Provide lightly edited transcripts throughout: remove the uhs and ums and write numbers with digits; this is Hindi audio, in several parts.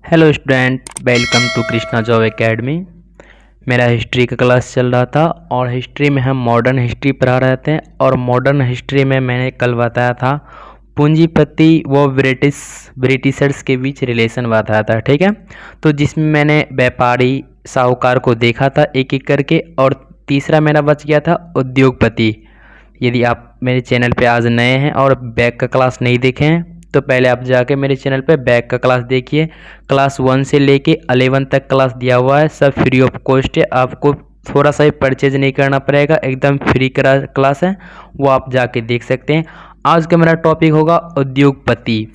Hello student, welcome to Krishna job academy. मेरा हिस्ट्री का क्लास चल रहा था और हिस्ट्री में हम मॉडर्न हिस्ट्री पढ़ा रहे थे। और मॉडर्न हिस्ट्री में मैंने कल बताया था पूंजीपति व ब्रिटिशर्स के बीच रिलेशन बताया था, ठीक है। तो जिसमें मैंने व्यापारी साहूकार को देखा था एक एक करके, और तीसरा मेरा बच गया था उद्योगपति। यदि आप मेरे चैनल पे आज नए हैं और बैक का क्लास नहीं देखे हैं तो पहले आप जाके मेरे चैनल पे बैक का क्लास देखिए। क्लास 1 से लेके 11 तक क्लास दिया हुआ है, सब फ्री ऑफ कॉस्ट है। आपको थोड़ा सा भी परचेज नहीं करना पड़ेगा, एकदम फ्री क्लास है, वो आप जाके देख सकते हैं। आज का मेरा टॉपिक होगा उद्योगपति,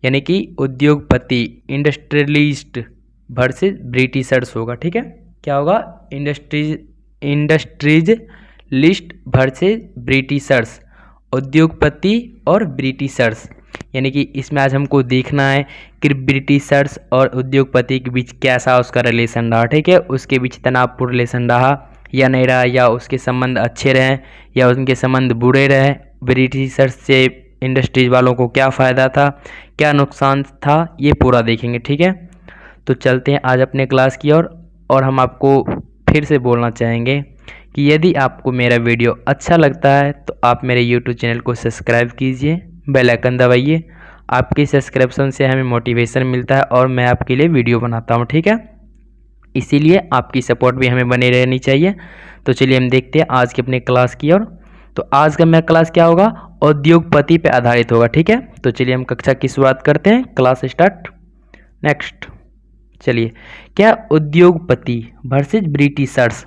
यानी कि उद्योगपति इंडस्ट्रियलिस्ट वर्सेस ब्रिटिशर्स होगा, ठीक है। क्या होगा? इंडस्ट्रीजलिस्ट वर्सेस ब्रिटिशर्स, उद्योगपति और ब्रिटिशर्स। यानी कि इसमें आज हमको देखना है कि ब्रिटिशर्स और उद्योगपति के बीच कैसा उसका रिलेशन रहा, ठीक है। उसके बीच तनावपूर्ण रिलेशन रहा या नहीं रहा, या उसके संबंध अच्छे रहे या उनके संबंध बुरे रहे। ब्रिटिशर्स से इंडस्ट्रीज वालों को क्या फ़ायदा था, क्या नुकसान था, ये पूरा देखेंगे, ठीक है। तो चलते हैं आज अपने क्लास की ओर। और हम आपको फिर से बोलना चाहेंगे कि यदि आपको मेरा वीडियो अच्छा लगता है तो आप मेरे यूट्यूब चैनल को सब्सक्राइब कीजिए, बेल आइकन दबाइए। आपके सब्सक्रिप्शन से हमें मोटिवेशन मिलता है और मैं आपके लिए वीडियो बनाता हूँ, ठीक है। इसीलिए आपकी सपोर्ट भी हमें बनी रहनी चाहिए। तो चलिए हम देखते हैं आज की अपने क्लास की ओर। तो आज का मेरा क्लास क्या होगा? उद्योगपति पे आधारित होगा, ठीक है। तो चलिए हम कक्षा की शुरुआत करते हैं, क्लास स्टार्ट। नेक्स्ट चलिए, क्या उद्योगपति वर्सेस ब्रिटिशर्स।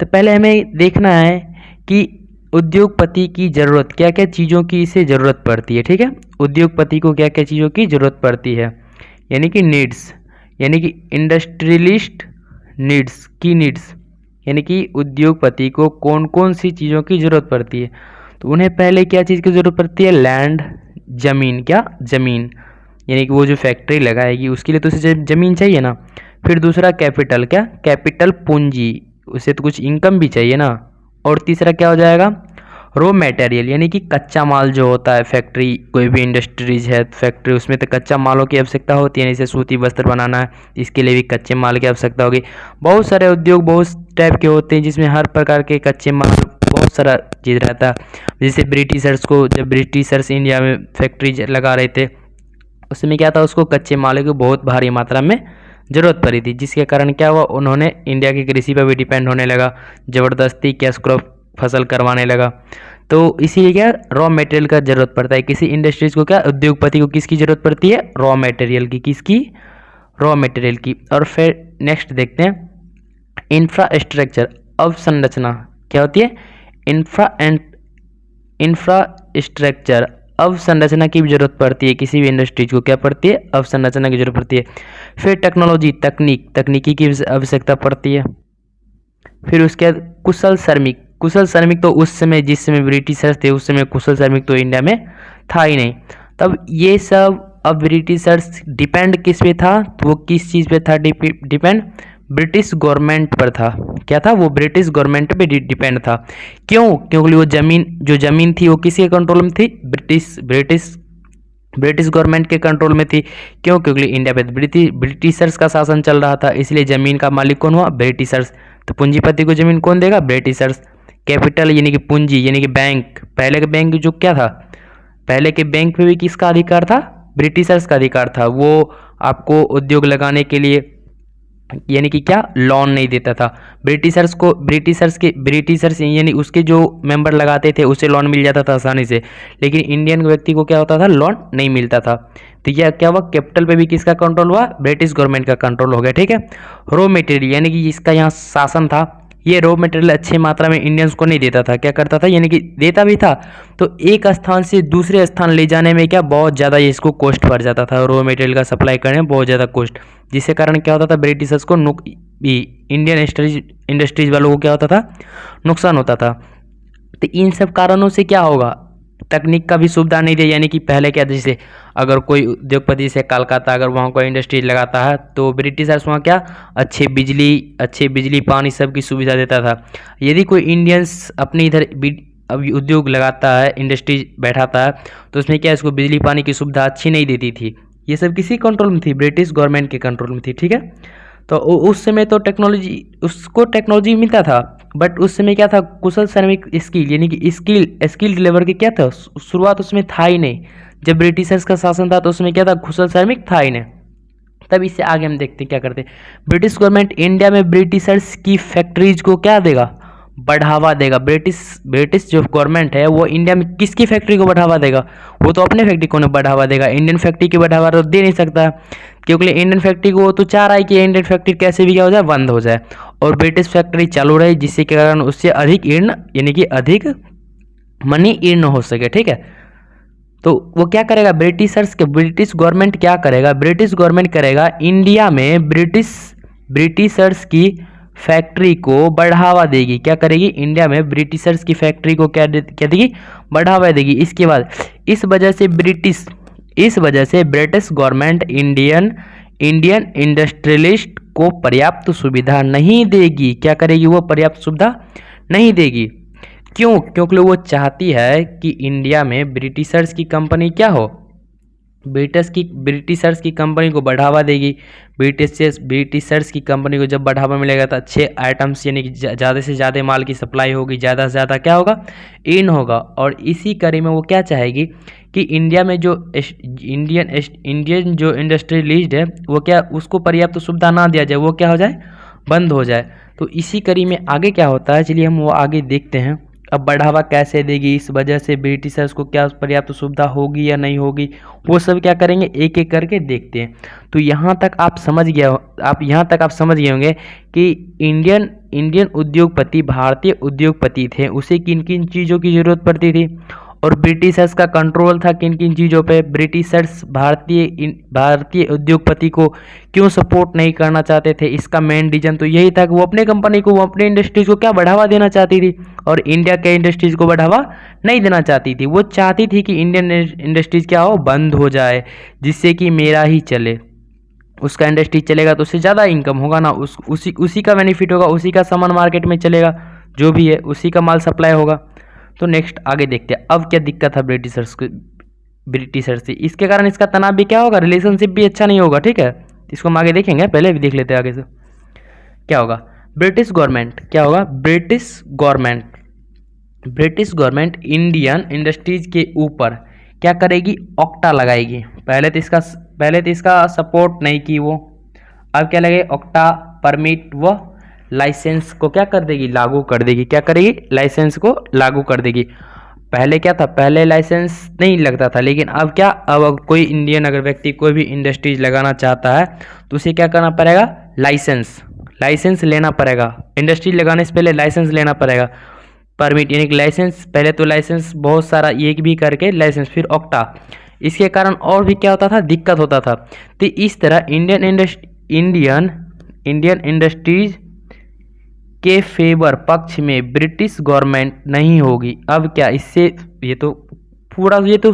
तो पहले हमें देखना है कि उद्योगपति की ज़रूरत क्या क्या चीज़ों की इसे ज़रूरत पड़ती है, ठीक है। उद्योगपति को क्या क्या चीज़ों की ज़रूरत पड़ती है, यानी कि नीड्स, यानी कि इंडस्ट्रियलिस्ट नीड्स, यानी कि उद्योगपति को कौन कौन सी चीज़ों की ज़रूरत पड़ती है। तो उन्हें पहले क्या चीज़ की ज़रूरत पड़ती है? लैंड, ज़मीन। क्या? ज़मीन, यानी कि वो जो फैक्ट्री लगाएगी उसके लिए तो उसे ज़मीन चाहिए ना। फिर दूसरा कैपिटल, क्या? कैपिटल पूंजी, उसे तो कुछ इनकम भी चाहिए ना। और तीसरा क्या हो जाएगा? रॉ मटेरियल, यानी कि कच्चा माल जो होता है। फैक्ट्री, कोई भी इंडस्ट्रीज है फैक्ट्री, उसमें तो कच्चा मालों की आवश्यकता होती है। जैसे सूती वस्त्र बनाना है, इसके लिए भी कच्चे माल की आवश्यकता होगी। बहुत सारे उद्योग बहुत टाइप के होते हैं जिसमें हर प्रकार के कच्चे माल, बहुत सारा चीज़ रहता है। जैसे ब्रिटिशर्स को, जब ब्रिटिशर्स इंडिया में फैक्ट्री लगा रहे थे उसमें क्या था, उसको कच्चे माल की बहुत भारी मात्रा में ज़रूरत पड़ी थी, जिसके कारण क्या हुआ, उन्होंने इंडिया की कृषि पर भी डिपेंड होने लगा, ज़बरदस्ती कैश क्रॉप फसल करवाने लगा। तो इसीलिए क्या, रॉ मटेरियल का ज़रूरत पड़ता है किसी इंडस्ट्रीज़ को। क्या? उद्योगपति को किसकी ज़रूरत पड़ती है? रॉ मटेरियल की। किसकी? रॉ मटेरियल की। और फिर नेक्स्ट देखते हैं, इंफ्रास्ट्रक्चर, अवसंरचना। क्या होती है? इंफ्रास्ट्रक्चर, अवसंरचना की भी जरूरत पड़ती है किसी भी इंडस्ट्रीज को। क्या पड़ती है? अवसंरचना की जरूरत पड़ती है। फिर टेक्नोलॉजी, तकनीकी की आवश्यकता पड़ती है। फिर उसके बाद कुशल श्रमिक तो उस समय, जिस समय ब्रिटिशर्स थे उस समय कुशल श्रमिक तो इंडिया में था ही नहीं। तब ये सब, अब ब्रिटिशर्स डिपेंड किस पे था? तो वो किस चीज़ पे था डिपेंड? ब्रिटिश गवर्नमेंट पर था। क्या था? वो ब्रिटिश गवर्नमेंट पे डिपेंड था। क्यों? क्योंकि वो ज़मीन थी वो किसके कंट्रोल में थी? ब्रिटिश गवर्नमेंट के कंट्रोल में थी। क्यों? क्योंकि इंडिया पे ब्रिटिशर्स का शासन चल रहा था, इसलिए ज़मीन का मालिक कौन हुआ? ब्रिटिशर्स। तो पूंजीपति को ज़मीन कौन देगा? ब्रिटिशर्स। कैपिटल यानी कि पूंजी, यानी कि बैंक, पहले के बैंक जो क्या था, पहले के बैंक पे भी किसका अधिकार था? ब्रिटिशर्स का अधिकार था। वो आपको उद्योग लगाने के लिए, यानी कि क्या, लोन नहीं देता था। ब्रिटिशर्स यानी उसके जो मेंबर लगाते थे उसे लोन मिल जाता था आसानी से, लेकिन इंडियन व्यक्ति को क्या होता था? लोन नहीं मिलता था। तो यह क्या हुआ, कैपिटल पे भी किसका कंट्रोल हुआ? ब्रिटिश गवर्नमेंट का कंट्रोल हो गया, ठीक है। रॉ मटेरियल, यानी कि जिसका यहाँ शासन था, ये रॉ मटेरियल अच्छी मात्रा में इंडियंस को नहीं देता था। क्या करता था? यानी कि देता भी था तो एक स्थान से दूसरे स्थान ले जाने में क्या, बहुत ज़्यादा इसको कॉस्ट पड़ जाता था। रॉ मटेरियल का सप्लाई करने में बहुत ज़्यादा कॉस्ट, जिसके कारण क्या होता था, ब्रिटिशर्स को इंडियन इंडस्ट्रीज वालों को क्या होता था? नुकसान होता था। तो इन सब कारणों से क्या होगा, तकनीक का भी सुविधा नहीं दे। यानी कि पहले क्या, जैसे अगर कोई उद्योगपति से कलकत्ता अगर वहाँ कोई इंडस्ट्रीज लगाता है तो ब्रिटिशर्स वहाँ क्या, अच्छे बिजली पानी सब की सुविधा देता था। यदि कोई इंडियंस अपने इधर अभी उद्योग लगाता है, इंडस्ट्रीज बैठाता है, तो उसमें क्या, इसको बिजली पानी की सुविधा अच्छी नहीं देती थी। ये सब किसी कंट्रोल में थी? ब्रिटिश गवर्नमेंट के कंट्रोल में थी, ठीक है। तो उस समय तो टेक्नोलॉजी, उसको टेक्नोलॉजी मिलता था, बट उस समय क्या था, कुशल श्रमिक स्किल यानी कि स्किल लेबर के क्या था, शुरुआत उसमें था ही नहीं। जब ब्रिटिशर्स का शासन था तो उसमें क्या था, कुशल श्रमिक था ही नहीं। तब इससे आगे हम देखते हैं क्या करते हैं। ब्रिटिश गवर्नमेंट इंडिया में ब्रिटिशर्स की फैक्ट्रीज को क्या देगा, बढ़ावा देगा। ब्रिटिश जो गवर्नमेंट है वो इंडिया में किसकी फैक्ट्री को बढ़ावा देगा, वो तो अपने फैक्ट्री को नहीं बढ़ावा देगा, इंडियन फैक्ट्री की बढ़ावा तो दे नहीं सकता, क्योंकि इंडियन फैक्ट्री को वो तो चाह रहा है कि इंडियन फैक्ट्री कैसे भी क्या हो जाए, बंद हो जाए, और ब्रिटिश फैक्ट्री चालू रहे, जिससे के कारण उससे अधिक ईर्न यानी कि अधिक मनी ईर्न हो सके, ठीक है। तो वो क्या करेगा, ब्रिटिश गवर्नमेंट क्या करेगा, ब्रिटिश गवर्नमेंट करेगा इंडिया में ब्रिटिशर्स की फैक्ट्री को बढ़ावा देगी। क्या करेगी, इंडिया में ब्रिटिशर्स की फैक्ट्री को क्या देगी, बढ़ावा देगी। इसके बाद इस वजह से ब्रिटिश गवर्नमेंट इंडियन इंडस्ट्रियलिस्ट को पर्याप्त सुविधा नहीं देगी। क्या करेगी, वो पर्याप्त सुविधा नहीं देगी। क्यों, क्योंकि वो चाहती है कि इंडिया में ब्रिटिशर्स की कंपनी क्या हो, ब्रिटिशर्स की कंपनी को बढ़ावा देगी। ब्रिटिशर्स की कंपनी को जब बढ़ावा मिलेगा तो अच्छे आइटम्स यानी कि ज़्यादा से ज़्यादा माल की सप्लाई होगी, ज़्यादा से ज़्यादा क्या होगा, इन होगा। और इसी कड़ी में वो क्या चाहेगी कि इंडिया में जो इंडियन जो इंडस्ट्रियलिस्ट है वो क्या, उसको पर्याप्त सुविधा ना दिया जाए, वो क्या हो जाए, बंद हो जाए। तो इसी कड़ी में आगे क्या होता है, चलिए हम वो आगे देखते हैं। अब बढ़ावा कैसे देगी, इस वजह से ब्रिटिशर्स को क्या पर्याप्त सुविधा होगी या नहीं होगी, वो सब क्या करेंगे, एक एक करके देखते हैं। तो यहाँ तक आप समझ गए होंगे कि इंडियन उद्योगपति भारतीय उद्योगपति थे, उसे किन किन चीज़ों की ज़रूरत पड़ती थी, और ब्रिटिशर्स का कंट्रोल था किन किन चीज़ों पे। ब्रिटिशर्स भारतीय उद्योगपति को क्यों सपोर्ट नहीं करना चाहते थे, इसका मेन रीजन तो यही था कि वो अपने कंपनी को, वो अपने इंडस्ट्रीज को क्या बढ़ावा देना चाहती थी, और इंडिया के इंडस्ट्रीज को बढ़ावा नहीं देना चाहती थी। वो चाहती थी कि इंडियन इंडस्ट्रीज क्या हो, बंद हो जाए, जिससे कि मेरा ही चले। उसका इंडस्ट्री चलेगा तो उससे ज़्यादा इनकम होगा ना, उसी का बेनिफिट होगा, उसी का सामान मार्केट में चलेगा, जो भी है उसी का माल सप्लाई होगा। तो नेक्स्ट आगे देखते हैं अब क्या दिक्कत है ब्रिटिशर्स से। इसके कारण इसका तनाव भी क्या होगा, रिलेशनशिप भी अच्छा नहीं होगा, ठीक है। इसको हम आगे देखेंगे, पहले भी देख लेते हैं आगे से क्या होगा। ब्रिटिश गवर्नमेंट क्या होगा, ब्रिटिश गवर्नमेंट इंडियन इंडस्ट्रीज के ऊपर क्या करेगी, ऑक्टा लगाएगी। पहले तो इसका सपोर्ट नहीं की वो, अब क्या लगे, ऑक्टा परमिट व लाइसेंस को क्या कर देगी, लागू कर देगी। क्या करेगी, लाइसेंस को लागू कर देगी। पहले क्या था, पहले लाइसेंस नहीं लगता था, लेकिन अब क्या, अब कोई इंडियन अगर व्यक्ति कोई भी इंडस्ट्रीज लगाना चाहता है तो उसे क्या करना पड़ेगा, लाइसेंस लेना पड़ेगा। इंडस्ट्री लगाने से पहले लाइसेंस लेना पड़ेगा। परमिट यानी कि लाइसेंस, पहले तो लाइसेंस बहुत सारा एक भी करके लाइसेंस, फिर ऑक्टा। इसके कारण और भी क्या होता था, दिक्कत होता था। तो इस तरह इंडियन इंडस्ट्रीज के फेवर पक्ष में ब्रिटिश गवर्नमेंट नहीं होगी। अब क्या, इससे ये तो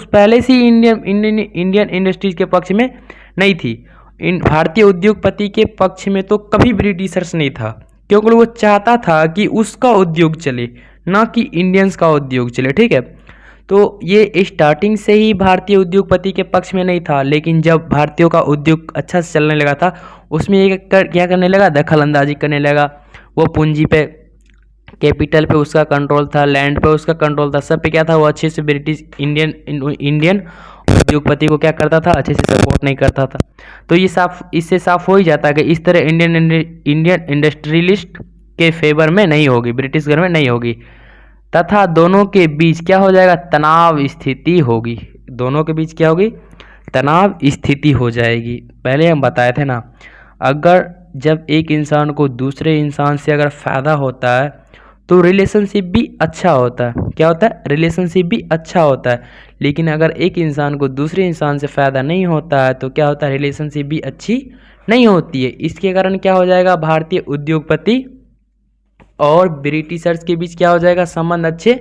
पहले से इंडियन इंडस्ट्रीज के पक्ष में नहीं थी। भारतीय उद्योगपति के पक्ष में तो कभी ब्रिटिशर्स नहीं था, क्योंकि वो चाहता था कि उसका उद्योग चले, ना कि इंडियंस का उद्योग चले, ठीक है। तो ये स्टार्टिंग से ही भारतीय उद्योगपति के पक्ष में नहीं था, लेकिन जब भारतीयों का उद्योग अच्छा से चलने लगा था, उसमें क्या करने लगा, दखल अंदाजी करने लगा। वो पूंजी पे, कैपिटल पे उसका कंट्रोल था, लैंड पे उसका कंट्रोल था, सब पे क्या था, वो अच्छे से ब्रिटिश इंडियन उद्योगपति को क्या करता था, अच्छे से सपोर्ट नहीं करता था। तो ये इससे साफ हो ही जाता है कि इस तरह इंडियन इंडस्ट्रियलिस्ट के फेवर में नहीं होगी, ब्रिटिश गवर्नमेंट नहीं होगी, तथा दोनों के बीच क्या हो जाएगा, तनाव स्थिति होगी। दोनों के बीच क्या होगी, तनाव स्थिति हो जाएगी। पहले हम बताए थे ना, अगर जब एक इंसान को दूसरे इंसान से अगर फ़ायदा होता है तो रिलेशनशिप भी अच्छा होता है। क्या होता है, रिलेशनशिप भी अच्छा होता है। लेकिन अगर एक इंसान को दूसरे इंसान से फ़ायदा नहीं होता है तो क्या होता है, रिलेशनशिप भी अच्छी नहीं होती है। इसके कारण क्या हो जाएगा, भारतीय उद्योगपति और ब्रिटिशर्स के बीच क्या हो जाएगा, संबंध अच्छे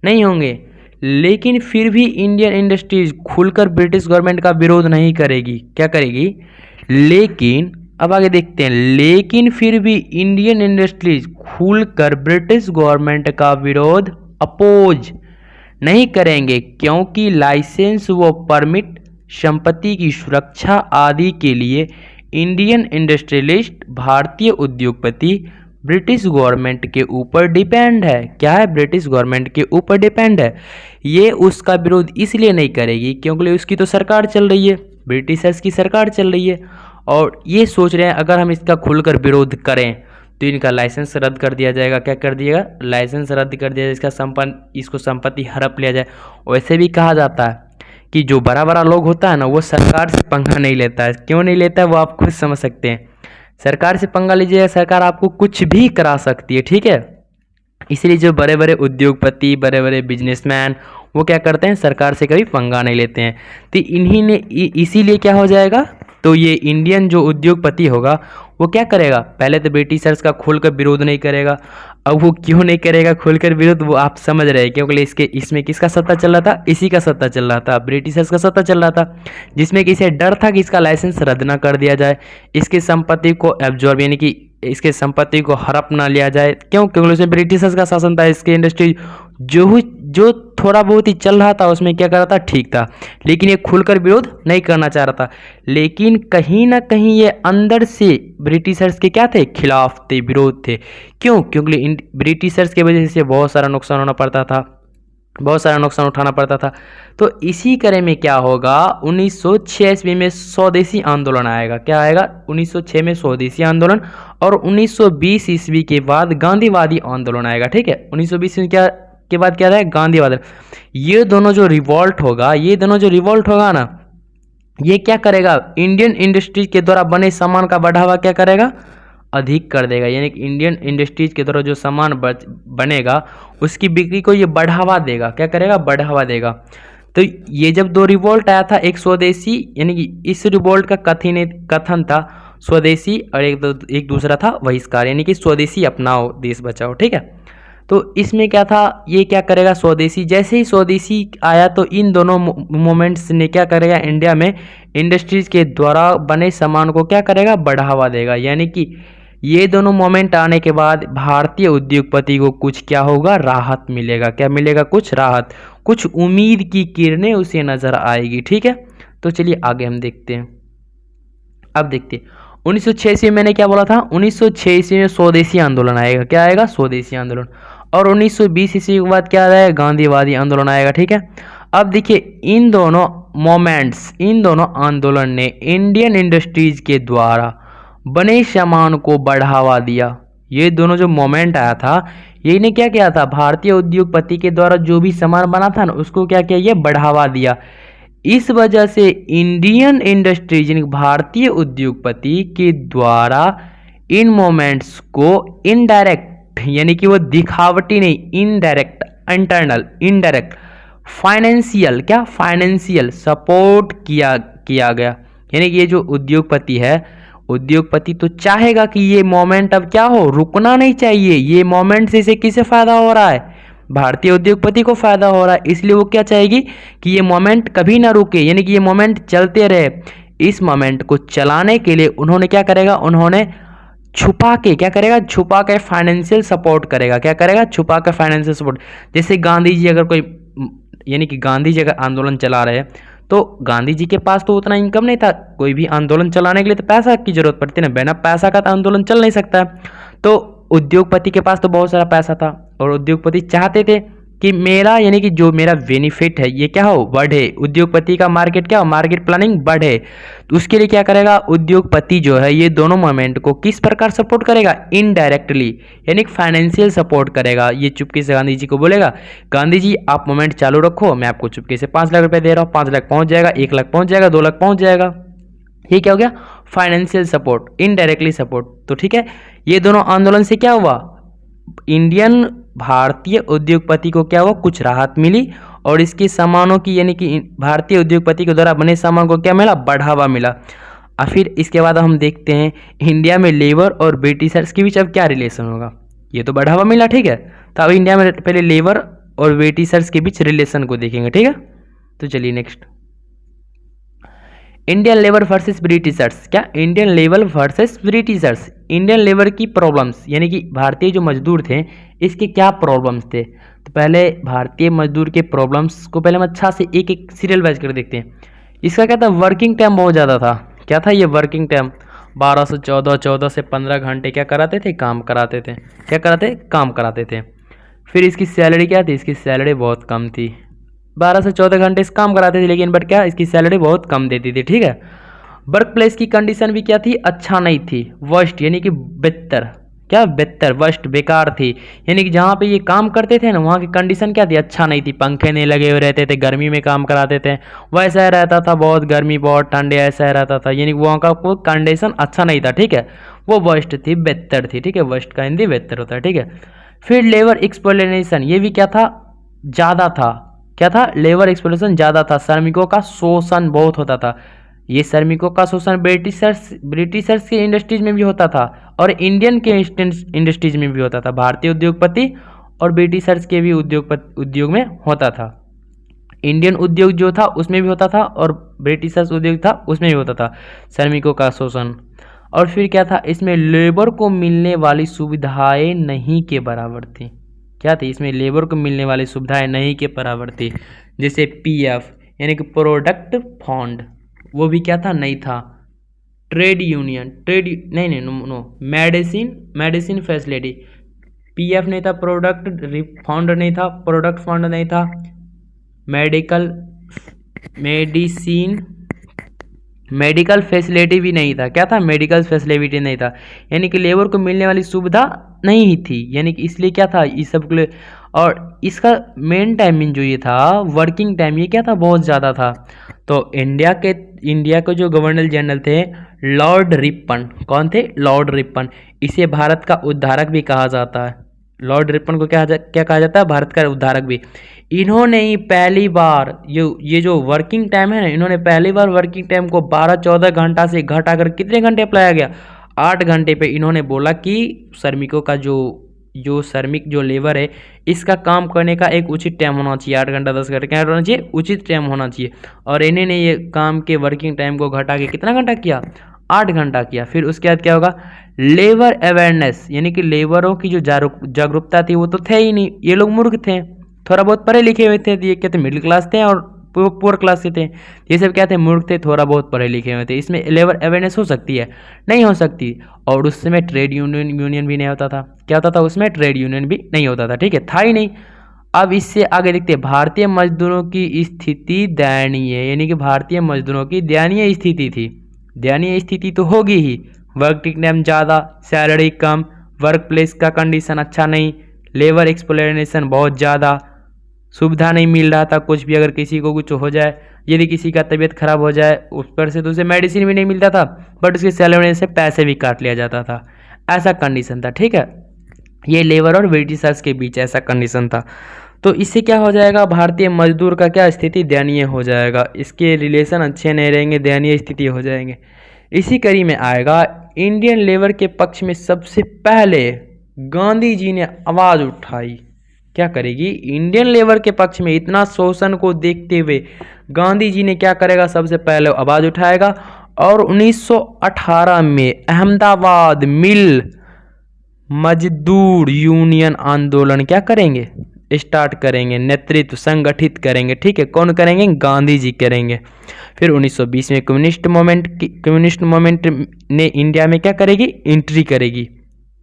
नहीं होंगे। लेकिन फिर भी इंडियन इंडस्ट्रीज खुलकर ब्रिटिश गवर्नमेंट का विरोध नहीं करेगी। क्या करेगी, लेकिन अब आगे देखते हैं, लेकिन फिर भी इंडियन इंडस्ट्रीज खुलकर ब्रिटिश गवर्नमेंट का विरोध अपोज नहीं करेंगे, क्योंकि लाइसेंस व परमिट संपत्ति की सुरक्षा आदि के लिए इंडियन इंडस्ट्रियलिस्ट भारतीय उद्योगपति ब्रिटिश गवर्नमेंट के ऊपर डिपेंड है। क्या है? ब्रिटिश गवर्नमेंट के ऊपर डिपेंड है। ये उसका विरोध इसलिए नहीं करेगी क्योंकि उसकी तो सरकार चल रही है, ब्रिटिशर्स की सरकार चल रही है, और ये सोच रहे हैं अगर हम इसका खुलकर विरोध करें तो इनका लाइसेंस रद्द कर दिया जाएगा। क्या कर दिएगा? लाइसेंस रद्द कर दिया जाएगा, इसको संपत्ति हड़प लिया जाए। वैसे भी कहा जाता है कि जो बड़ा बड़ा लोग होता है ना, वो सरकार से पंगा नहीं लेता है। क्यों नहीं लेता है वो आप खुद समझ सकते हैं। सरकार से पंगा लीजिएगा, सरकार आपको कुछ भी करा सकती है, ठीक है। इसलिए जो बड़े बड़े उद्योगपति, बड़े बड़े बिजनेसमैन, वो क्या करते हैं? सरकार से कभी पंगा नहीं लेते हैं। तो इन्हीं ने इसीलिए क्या हो जाएगा, तो ये इंडियन जो उद्योगपति होगा वो क्या करेगा? पहले तो ब्रिटिशर्स का खुलकर विरोध नहीं करेगा। अब वो क्यों नहीं करेगा खुलकर विरोध, वो आप समझ रहे हैं, क्योंकि इसमें किसका सत्ता चल रहा था? इसी का सत्ता चल रहा था, ब्रिटिशर्स का सत्ता चल रहा था, जिसमें कि इसे डर था कि इसका लाइसेंस रद्द ना कर दिया जाए, इसकी संपत्ति को एब्जॉर्ब यानी कि इसके संपत्ति को हड़प ना लिया जाए। क्यों? क्योंकि उसमें ब्रिटिशर्स का शासन था। इसकी इंडस्ट्री जो थोड़ा बहुत ही चल रहा था उसमें क्या कर रहा था? ठीक था। लेकिन ये खुलकर विरोध नहीं करना चाह रहा था। लेकिन कहीं ना कहीं ये अंदर से ब्रिटिशर्स के क्या थे? खिलाफ थे, विरोध थे। क्यों? क्योंकि ब्रिटिशर्स की वजह से बहुत सारा नुकसान होना पड़ता था, बहुत सारा नुकसान उठाना पड़ता था। तो इसी करे में क्या होगा, 1906 ईस्वी में स्वदेशी आंदोलन आएगा। क्या आएगा? 1906 में स्वदेशी आंदोलन, और 1920 ईस्वी के बाद गांधीवादी आंदोलन आएगा, ठीक है। 1920 ईस्वी के बाद क्या आएगा? गांधीवादी। ये दोनों जो रिवॉल्ट होगा ना, ये क्या करेगा? इंडियन इंडस्ट्रीज के द्वारा बने सामान का बढ़ावा क्या करेगा? अधिक कर देगा। यानी कि इंडियन इंडस्ट्रीज के द्वारा जो सामान बनेगा उसकी बिक्री को ये बढ़ावा देगा। क्या करेगा? बढ़ावा देगा। तो ये जब दो रिवोल्ट आया था, एक स्वदेशी यानी कि इस रिवोल्ट का कथन था स्वदेशी, और एक दूसरा था बहिष्कार यानी कि स्वदेशी अपनाओ देश बचाओ, ठीक है। तो इसमें क्या था, ये क्या करेगा? स्वदेशी, जैसे ही स्वदेशी आया तो इन दोनों मूवमेंट्स ने क्या करेगा? इंडिया में इंडस्ट्रीज के द्वारा बने सामान को क्या करेगा? बढ़ावा देगा। यानी कि ये दोनों मोमेंट आने के बाद भारतीय उद्योगपति को कुछ क्या होगा? राहत मिलेगा। क्या मिलेगा? कुछ राहत, कुछ उम्मीद की किरणें उसे नजर आएगी, ठीक है। तो चलिए आगे हम देखते हैं। अब देखते हैं 1906 ईस्वी में मैंने क्या बोला था? 1906 ईस्वी में स्वदेशी आंदोलन आएगा। क्या आएगा? स्वदेशी आंदोलन। और 1920 ईस्वी के बाद क्या आएगा? गांधीवादी आंदोलन आएगा, ठीक है। अब देखिए इन दोनों मोमेंट्स, इन दोनों आंदोलन ने इंडियन इंडस्ट्रीज के द्वारा बने सामान को बढ़ावा दिया। ये दोनों जो मोमेंट आया था, ये ने क्या किया था? भारतीय उद्योगपति के द्वारा जो भी सामान बना था ना, उसको क्या किया? ये बढ़ावा दिया। इस वजह से इंडियन इंडस्ट्रीज यानी भारतीय उद्योगपति के द्वारा इन मोमेंट्स को इनडायरेक्ट यानी कि वो दिखावटी नहीं, इनडायरेक्ट, इंटरनल, इनडायरेक्ट फाइनेंशियल, क्या? फाइनेंशियल सपोर्ट किया गया। यानी कि ये जो उद्योगपति है, उद्योगपति तो चाहेगा कि ये मोमेंट अब क्या हो? रुकना नहीं चाहिए। ये मोमेंट से किसे फायदा हो रहा है? भारतीय उद्योगपति को फायदा हो रहा है। इसलिए वो क्या चाहेगी कि ये मोमेंट कभी ना रुके, यानी कि ये मोमेंट चलते रहे। इस मोमेंट को चलाने के लिए उन्होंने क्या करेगा? उन्होंने छुपा के क्या करेगा? छुपा के फाइनेंशियल सपोर्ट करेगा। क्या करेगा? छुपा के फाइनेंशियल सपोर्ट। जैसे गांधी जी अगर कोई यानी कि गांधी जी अगर आंदोलन चला रहे हैं तो गांधी जी के पास तो उतना इनकम नहीं था। कोई भी आंदोलन चलाने के लिए तो पैसा की जरूरत पड़ती है ना, बिना पैसा का तो आंदोलन चल नहीं सकता। तो उद्योगपति के पास तो बहुत सारा पैसा था, और उद्योगपति चाहते थे कि मेरा यानी कि जो मेरा बेनिफिट है ये क्या हो? बढ़े। उद्योगपति का मार्केट क्या हो? मार्केट प्लानिंग बढ़े। तो उसके लिए क्या करेगा? उद्योगपति जो है ये दोनों मोमेंट को किस प्रकार सपोर्ट करेगा? इनडायरेक्टली यानी फाइनेंशियल सपोर्ट करेगा। ये चुपके से गांधी जी को बोलेगा, गांधी जी आप मोमेंट चालू रखो, मैं आपको चुपके से 5 लाख रुपए दे रहा हूँ। 5 लाख पहुंच जाएगा, 1 लाख पहुंच जाएगा, 2 लाख पहुंच जाएगा। ये क्या हो गया? Financial support, indirectly support. तो ठीक है, ये दोनों आंदोलन से क्या हुआ? इंडियन भारतीय उद्योगपति को क्या हुआ? कुछ राहत मिली, और इसके सामानों की यानी कि भारतीय उद्योगपति के द्वारा बने सामान को क्या मिला? बढ़ावा मिला। और फिर इसके बाद हम देखते हैं इंडिया में लेबर और ब्रिटिशर्स के बीच अब क्या रिलेशन होगा। ये तो बढ़ावा मिला, ठीक है। तो अब इंडिया में पहले लेबर और ब्रिटिशर्स के बीच रिलेशन को देखेंगे, ठीक है। तो चलिए next, Indian labour versus Britishers. क्या? Indian labour versus Britishers. Indian labour की प्रॉब्लम्स यानी कि भारतीय जो मजदूर थे इसके क्या प्रॉब्लम्स थे। तो पहले भारतीय मजदूर के प्रॉब्लम्स को पहले हम अच्छा से एक एक सीरियल वाइज कर देखते हैं। इसका क्या था, वर्किंग टाइम बहुत ज़्यादा था। क्या था ये वर्किंग टाइम, 12 से 14, 14 से 15 घंटे क्या कराते थे, काम कराते थे। क्या कराते, काम कराते थे। फिर इसकी सैलरी क्या थी, इसकी सैलरी बहुत कम थी। 12 से 14 घंटे इस काम कराते थे, लेकिन बट क्या, इसकी सैलरी बहुत कम देती थी, ठीक है। वर्क प्लेस की कंडीशन भी क्या थी, अच्छा नहीं थी, वर्स्ट यानी कि बेहतर, क्या बेहतर, वर्स्ट बेकार थी। यानी कि जहाँ पे ये काम करते थे ना, वहाँ की कंडीशन क्या थी, अच्छा नहीं थी। पंखे नहीं लगे हुए रहते थे, गर्मी में काम कराते थे, वैसा ही रहता था, बहुत गर्मी बहुत ठंडे ऐसा ही रहता था। यानी कि वहाँ का कोई कंडीशन अच्छा नहीं था, ठीक है। वो वर्स्ट थी, बेहतर थी, ठीक है। वर्स्ट का हिंदी बेहतर होता है, ठीक है। फिर लेबर एक्सप्लोइटेशन, ये भी क्या था, ज़्यादा था। क्या था, लेबर एक्सप्लोइटेशन ज़्यादा था, श्रमिकों का शोषण बहुत होता था। ये श्रमिकों का शोषण ब्रिटिशर्स के इंडस्ट्रीज में भी होता था और इंडियन के इंडस्ट्रीज में भी होता था। भारतीय उद्योगपति और ब्रिटिशर्स के भी उद्योग में होता था। इंडियन उद्योग जो था उसमें भी होता था और ब्रिटिशर्स उद्योग था उसमें भी होता था श्रमिकों का शोषण। और फिर क्या था, इसमें लेबर को मिलने वाली सुविधाएं नहीं के बराबर थी। क्या थी, इसमें लेबर को मिलने वाली सुविधाएं नहीं के बराबर थी। जैसे पीएफ यानी कि प्रोडक्ट फंड, वो भी क्या था, नहीं था। ट्रेड यूनियन, नहीं नहीं, नो, मेडिसिन फैसिलिटी, पीएफ नहीं था, प्रोडक्ट फंड नहीं था, प्रोडक्ट फंड नहीं था, मेडिकल फैसिलिटी भी नहीं था। क्या था, मेडिकल फैसिलिटी नहीं था। यानी कि लेबर को मिलने वाली सुविधा नहीं ही थी, यानी कि इसलिए क्या था, इस सब के लिए। और इसका मेन टाइमिंग जो ये था, वर्किंग टाइम, ये क्या था, बहुत ज़्यादा था। तो इंडिया के जो गवर्नर जनरल थे, लॉर्ड रिपन, कौन थे, लॉर्ड रिपन। इसे भारत का उद्धारक भी कहा जाता है। लॉर्ड रिपन को क्या कहा जाता है, भारत का उद्धारक भी। इन्होंने ही पहली बार ये जो वर्किंग टाइम है ना, इन्होंने पहली बार वर्किंग टाइम को 12-14 घंटा से घटाकर कितने घंटे अप्लाई किया, 8 घंटे पे। इन्होंने बोला कि श्रमिकों का जो श्रमिक जो लेबर है, इसका काम करने का एक उचित टाइम होना चाहिए, 8 घंटा 10 घंटे क्या होना चाहिए, उचित टाइम होना चाहिए। और इन्होंने ये काम के वर्किंग टाइम को घटा के कितना घंटा किया, 8 घंटा किया। फिर उसके बाद क्या होगा, लेबर अवेयरनेस, यानी कि लेबरों की जो जागरूकता थी वो तो थे ही नहीं, ये लोग मूर्ख थे, थोड़ा बहुत पढ़े लिखे हुए थे, ये क्या थे, मिडिल क्लास थे और पुअर क्लास के थे। ये सब क्या थे, मूर्ख थे, थोड़ा बहुत पढ़े लिखे हुए थे। इसमें लेबर अवेयरनेस हो सकती है, नहीं हो सकती। और उस समय ट्रेड यूनियन भी नहीं होता था। क्या होता था उसमें, ट्रेड यूनियन भी नहीं होता था, ठीक है, था ही नहीं। अब इससे आगे देखते हैं, भारतीय मजदूरों की स्थिति दयनीय, यानी कि भारतीय मजदूरों की दयनीय स्थिति थी। दयनीय स्थिति तो होगी ही, वर्किंग टाइम ज़्यादा, सैलरी कम, वर्क प्लेस का कंडीशन अच्छा नहीं, लेबर एक्सप्लोइटेशन बहुत ज़्यादा, सुविधा नहीं मिल रहा था। कुछ भी अगर किसी को कुछ हो जाए, यदि किसी का तबीयत खराब हो जाए, उस पर से तो उसे मेडिसिन भी नहीं मिलता था, बट उसके सैलरी से पैसे भी काट लिया जाता था। ऐसा कंडीशन था, ठीक है। ये लेबर और ब्रिटिशर्स के बीच ऐसा कंडीशन था। तो इससे क्या हो जाएगा, भारतीय मजदूर का क्या स्थिति दयनीय हो जाएगा, इसके रिलेशन अच्छे नहीं रहेंगे, दयनीय स्थिति हो जाएंगे। इसी कड़ी में आएगा, इंडियन लेबर के पक्ष में सबसे पहले गांधी जी ने आवाज़ उठाई। क्या करेगी, इंडियन लेबर के पक्ष में इतना शोषण को देखते हुए गांधी जी ने क्या करेगा, सबसे पहले आवाज़ उठाएगा। और 1918 में अहमदाबाद मिल मजदूर यूनियन आंदोलन क्या करेंगे, स्टार्ट करेंगे, नेतृत्व संगठित करेंगे, ठीक है। कौन करेंगे, गांधी जी करेंगे। फिर 1920 में कम्युनिस्ट मूवमेंट ने इंडिया में क्या करेगी, एंट्री करेगी।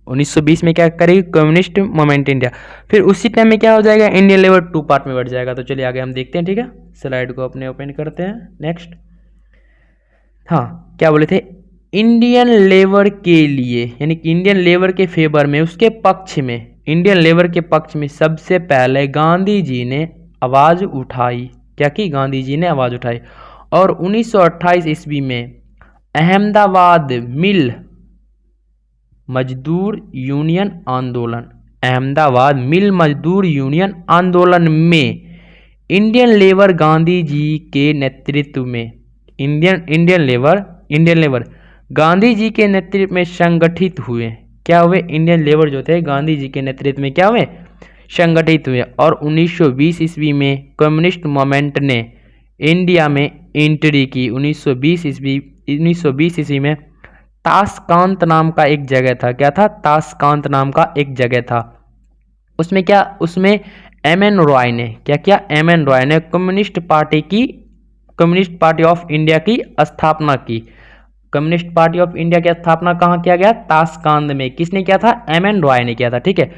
1920 में क्या करेगी, कम्युनिस्ट मूवमेंट इंडिया। फिर उसी टाइम में क्या हो जाएगा, इंडियन लेबर 2 पार्ट में बढ़ जाएगा। तो चलिए आगे हम देखते हैं, ठीक है। स्लाइड को अपने ओपन करते हैं। नेक्स्ट, हाँ क्या बोले थे, इंडियन लेबर के लिए, यानी कि इंडियन लेबर के फेवर में, उसके पक्ष में, इंडियन लेबर के पक्ष में सबसे पहले गांधी जी ने आवाज़ उठाई। क्या की, गांधी जी ने आवाज़ उठाई। और 1928 ईस्वी में अहमदाबाद मिल मजदूर यूनियन आंदोलन, अहमदाबाद मिल मजदूर यूनियन आंदोलन में इंडियन लेबर गांधी जी के नेतृत्व में, इंडियन लेबर गांधी जी के नेतृत्व में संगठित हुए। क्या हुए, इंडियन लेबर जो थे गांधी जी के नेतृत्व में क्या हुए, संगठित हुए। और 1920 ईस्वी में कम्युनिस्ट मूवमेंट ने इंडिया में एंट्री की। 1920 ईस्वी में ताशकांत नाम का एक जगह था। क्या था, ताशकांत नाम का एक जगह था। उसमें एम एन रॉय ने क्या किया, एम एन रॉय ने कम्युनिस्ट पार्टी की कम्युनिस्ट पार्टी ऑफ इंडिया की स्थापना की। कम्युनिस्ट पार्टी ऑफ इंडिया की स्थापना कहाँ किया गया? ताशकंद में। किसने किया था? एम.एन. रॉय ने किया था। ठीक है।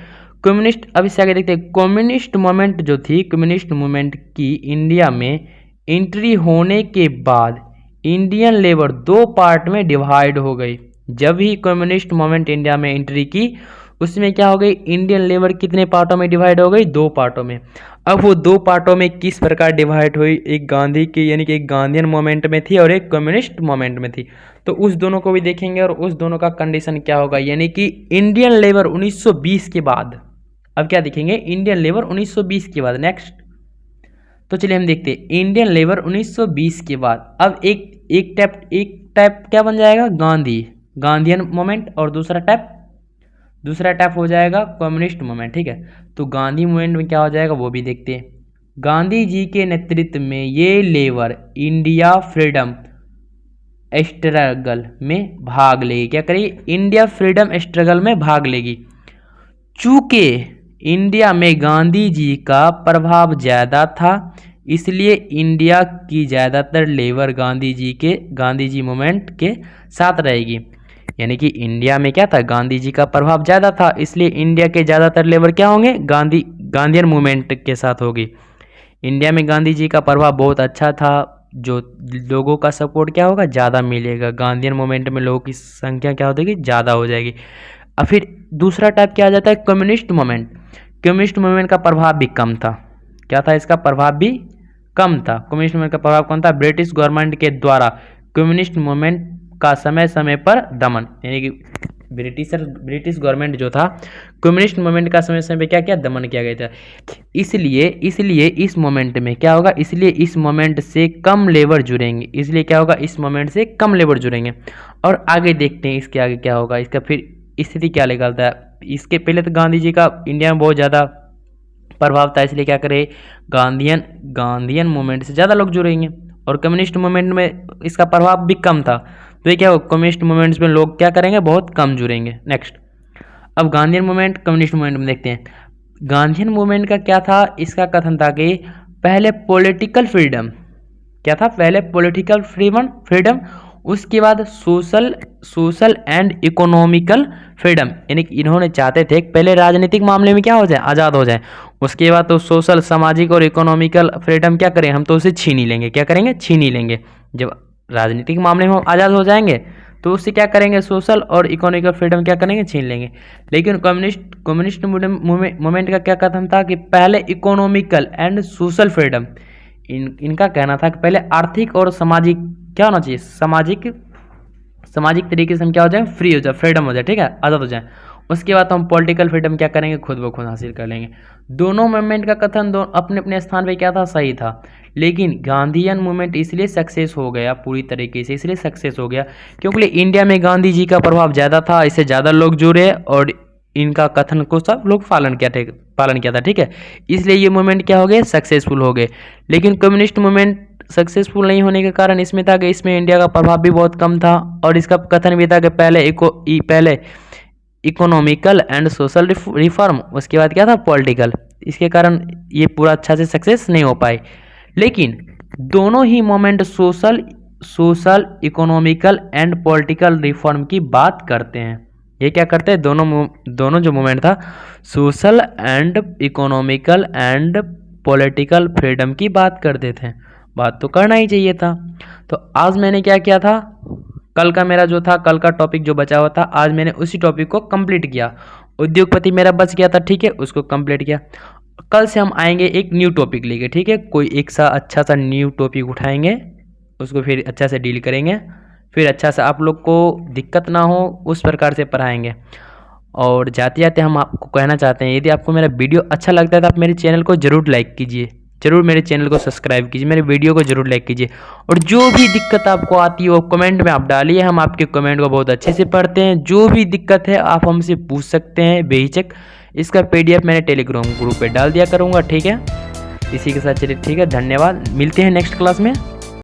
कम्युनिस्ट, अब इससे आगे देखते हैं, कम्युनिस्ट मूवमेंट जो थी, कम्युनिस्ट मूवमेंट की इंडिया में एंट्री होने के बाद इंडियन लेबर दो पार्ट में डिवाइड हो गई। जब ही कम्युनिस्ट मूवमेंट इंडिया में एंट्री की, उसमें क्या हो गई? इंडियन लेबर कितने पार्टों में डिवाइड हो गई? दो पार्टों में। अब वो दो पार्टों में किस प्रकार डिवाइड हुई? एक गांधी की यानी कि एक गांधीयन मूवमेंट में थी और एक कम्युनिस्ट मूवमेंट में थी। तो उस दोनों को भी देखेंगे और उस दोनों का कंडीशन क्या होगा, यानी कि इंडियन लेबर 1920 के बाद। अब क्या देखेंगे? इंडियन लेबर 1920 के बाद। नेक्स्ट, तो चलिए हम देखते हैं इंडियन लेबर 1920 के बाद। अब एक टाइप क्या बन जाएगा? गांधीयन मूवमेंट, और दूसरा टाइप हो जाएगा कम्युनिस्ट मूवमेंट। ठीक है। तो गांधी मूवमेंट में क्या हो जाएगा वो भी देखते हैं। गांधी जी के नेतृत्व में ये लेबर इंडिया फ्रीडम स्ट्रगल में भाग लेगी। क्या करेगी? इंडिया फ्रीडम स्ट्रगल में भाग लेगी। चूंकि इंडिया में गांधी जी का प्रभाव ज़्यादा था, इसलिए इंडिया की ज़्यादातर लेबर गांधी जी मूवमेंट के साथ रहेगी। यानी कि इंडिया में क्या था? गांधी जी का प्रभाव ज़्यादा था, इसलिए इंडिया के ज़्यादातर लेबर क्या होंगे? गांधीयन मूवमेंट के साथ होगी। इंडिया में गांधी जी का प्रभाव बहुत अच्छा था, जो लोगों का सपोर्ट क्या होगा? ज़्यादा मिलेगा। गांधीयन मूवमेंट में लोगों की संख्या क्या हो जाएगी? ज़्यादा हो जाएगी। अब फिर दूसरा टाइप क्या आ जाता है? Communist movement. कम्युनिस्ट मूवमेंट का प्रभाव भी कम था। क्या था? इसका प्रभाव भी कम था। कम्युनिस्ट मूवमेंट का प्रभाव कौन था? ब्रिटिश गवर्नमेंट के द्वारा कम्युनिस्ट मूवमेंट का समय समय पर दमन, यानी कि ब्रिटिश गवर्नमेंट जो था, कम्युनिस्ट मूवमेंट का समय समय क्या किया? दमन किया गया था। इसलिए इस मूवमेंट में क्या होगा? इसलिए इस मूवमेंट से कम लेबर जुड़ेंगे। इसलिए क्या होगा? इस मूवमेंट से कम लेबर जुड़ेंगे। और आगे देखते हैं इसके आगे क्या होगा, इसका फिर स्थिति क्या निकलता है। इसके पहले तो गांधी जी का इंडिया में बहुत ज़्यादा प्रभाव था, इसलिए क्या करे? गांधीयन मूवमेंट से ज़्यादा लोग जुड़ेंगे, और कम्युनिस्ट मूवमेंट में इसका प्रभाव भी कम था। तो ये क्या हो? कम्युनिस्ट मूवमेंट्स में लोग क्या करेंगे? बहुत कम जुड़ेंगे। नेक्स्ट, अब गांधीयन मूवमेंट कम्युनिस्ट मूवमेंट में देखते हैं। गांधीयन मूवमेंट का क्या था? इसका कथन था कि पहले पॉलिटिकल फ्रीडम, क्या था? पहले पॉलिटिकल फ्रीडम, उसके बाद सोशल एंड इकोनॉमिकल फ्रीडम। यानी कि इन्होंने चाहते थे पहले राजनीतिक मामले में क्या हो जाए? आज़ाद हो जाए। उसके बाद तो सोशल, सामाजिक और इकोनॉमिकल फ्रीडम क्या करें? हम तो उसे छीन ही लेंगे। क्या करेंगे? छीन ही लेंगे। जब राजनीतिक मामले में हम आज़ाद हो जाएंगे तो उससे क्या करेंगे? सोशल और इकोनॉमिकल फ्रीडम क्या करेंगे? छीन लेंगे। लेकिन कम्युनिस्ट मूवमेंट का क्या कथन था कि पहले इकोनॉमिकल एंड सोशल फ्रीडम। इनका कहना था कि पहले आर्थिक और सामाजिक क्या होना चाहिए? सामाजिक तरीके से हम क्या हो जाए? फ्री हो जाए, फ्रीडम हो जाए। ठीक है, आज़ाद हो जाए। उसके बाद हम पॉलिटिकल फ्रीडम क्या करेंगे? खुद ब खुद हासिल कर लेंगे। दोनों मूवमेंट का कथन अपने अपने स्थान पे क्या था? सही था। लेकिन गांधीयन मूवमेंट इसलिए सक्सेस हो गया पूरी तरीके से, इसलिए सक्सेस हो गया क्योंकि इंडिया में गांधी जी का प्रभाव ज़्यादा था, इससे ज़्यादा लोग जुड़े और इनका कथन को सब लोग पालन किया था। ठीक है, इसलिए ये मूवमेंट क्या हो गए? सक्सेसफुल हो गए। लेकिन कम्युनिस्ट मूवमेंट सक्सेसफुल नहीं होने के कारण इसमें था कि इसमें इंडिया का प्रभाव भी बहुत कम था, और इसका कथन भी था कि पहले इकोनॉमिकल एंड सोशल रिफॉर्म, उसके बाद क्या था? पॉलिटिकल। इसके कारण ये पूरा अच्छा से सक्सेस नहीं हो पाए। लेकिन दोनों ही movement social economical and political reform की बात करते हैं। ये क्या करते हैं? दोनों जो मूवमेंट था social and economical and political freedom की बात करते थे। बात तो करना ही चाहिए था। तो आज मैंने क्या किया था? कल का टॉपिक जो बचा हुआ था, आज मैंने उसी टॉपिक को कंप्लीट किया। उद्योगपति मेरा बच गया था, ठीक है, उसको कंप्लीट किया। कल से हम आएंगे एक न्यू टॉपिक लेके, ठीक है, कोई एक अच्छा सा न्यू टॉपिक उठाएंगे, उसको फिर अच्छा से डील करेंगे, फिर अच्छा से आप लोग को दिक्कत ना हो उस प्रकार से पढ़ाएंगे। और जाते जाते हम आपको कहना चाहते हैं, यदि आपको मेरा वीडियो अच्छा लगता है तो आप मेरे चैनल को ज़रूर लाइक कीजिए, ज़रूर मेरे चैनल को सब्सक्राइब कीजिए, मेरे वीडियो को ज़रूर लाइक कीजिए। और जो भी दिक्कत आपको आती है वो कमेंट में आप डालिए, हम आपके कमेंट को बहुत अच्छे से पढ़ते हैं। जो भी दिक्कत है आप हमसे पूछ सकते हैं बेहिचक। इसका PDF मैंने टेलीग्राम ग्रुप पे डाल दिया करूँगा, ठीक है। इसी के साथ चलिए, ठीक है, धन्यवाद, मिलते हैं नेक्स्ट क्लास में।